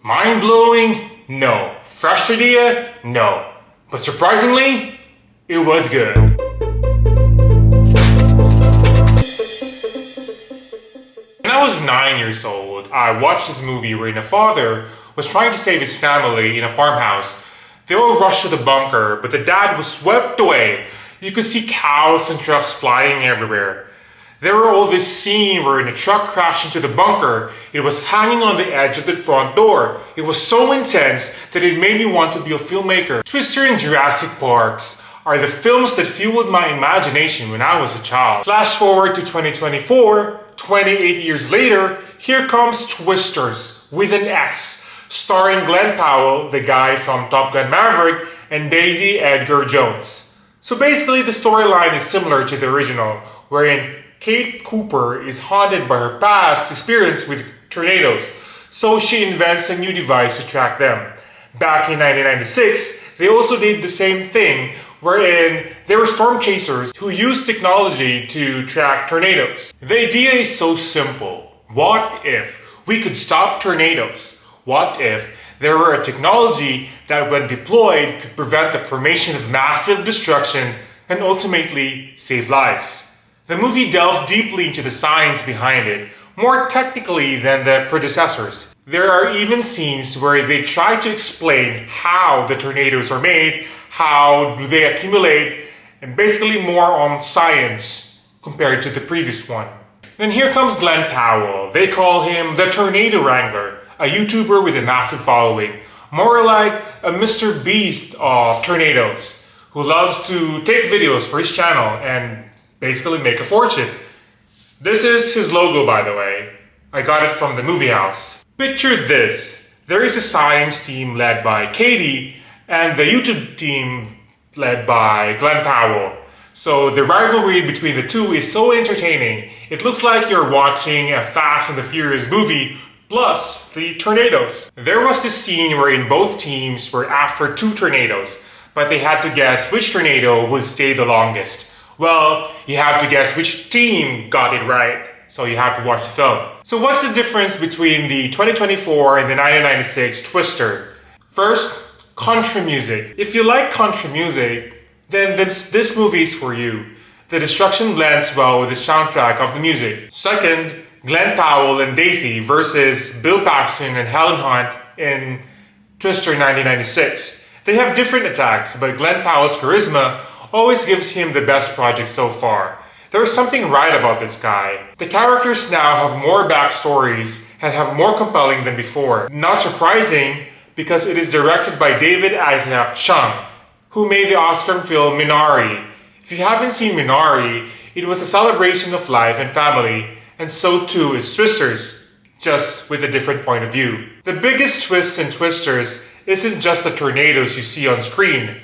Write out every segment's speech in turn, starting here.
Mind-blowing? No. Fresh idea? No. But surprisingly, it was good. When I was 9 years old, I watched this movie wherein a father was trying to save his family in a farmhouse. They all rushed to the bunker, but the dad was swept away. You could see cows and trucks flying everywhere. There were all this scene wherein a truck crashed into the bunker. It was hanging on the edge of the front door. It was so intense that it made me want to be a filmmaker. Twister and Jurassic Parks are the films that fueled my imagination when I was a child. Flash forward to 2024, 28 years later, here comes Twisters with an S, starring Glenn Powell, the guy from Top Gun Maverick, and Daisy Edgar Jones. So basically the storyline is similar to the original, wherein Kate Cooper is haunted by her past experience with tornadoes, so she invents a new device to track them. Back in 1996, they also did the same thing, wherein there were storm chasers who used technology to track tornadoes. The idea is so simple. What if we could stop tornadoes? What if there were a technology that, when deployed, could prevent the formation of massive destruction and ultimately save lives? The movie delved deeply into the science behind it, more technically than the predecessors. There are even scenes where they try to explain how the tornadoes are made, how do they accumulate, and basically more on science compared to the previous one. Then here comes Glenn Powell. They call him the Tornado Wrangler, a YouTuber with a massive following, more like a Mr. Beast of tornadoes, who loves to take videos for his channel and basically make a fortune. This is his logo, by the way. I got it from the movie house. Picture this. There is a science team led by Katie and the YouTube team led by Glenn Powell. So the rivalry between the two is so entertaining. It looks like you're watching a Fast and the Furious movie plus the tornadoes. There was this scene wherein both teams were after two tornadoes, but they had to guess which tornado would stay the longest. Well, you have to guess which team got it right, so you have to watch the film. So what's the difference between the 2024 and the 1996 Twister? First, country music. If you like country music, then this movie is for you. The destruction blends well with the soundtrack of the music. Second, Glenn Powell and Daisy versus Bill Paxton and Helen Hunt in Twister 1996. They have different attacks, but Glenn Powell's charisma always gives him the best project so far. There is something right about this guy. The characters now have more backstories and have more compelling than before. Not surprising, because it is directed by David Isaac Chung, who made the Oscar film Minari. If you haven't seen Minari, it was a celebration of life and family, and so too is Twisters, just with a different point of view. The biggest twist in Twisters isn't just the tornadoes you see on screen.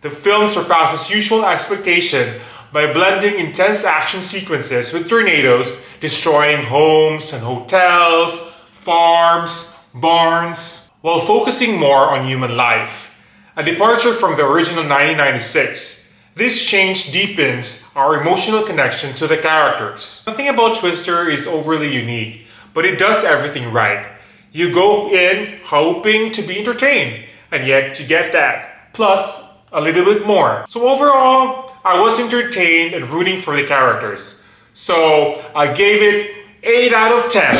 The film surpasses usual expectation by blending intense action sequences with tornadoes destroying homes and hotels, farms, barns, while focusing more on human life. A departure from the original 1996. This change deepens our emotional connection to the characters. Nothing about Twister is overly unique, but it does everything right. You go in hoping to be entertained, and yet you get that. Plus, a little bit more. So overall, I was entertained and rooting for the characters. So I gave it 8 out of 10.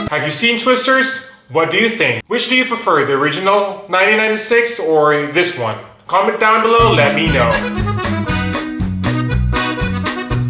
Have you seen Twisters? What do you think? Which do you prefer, the original 1996 or this one? Comment down below, let me know.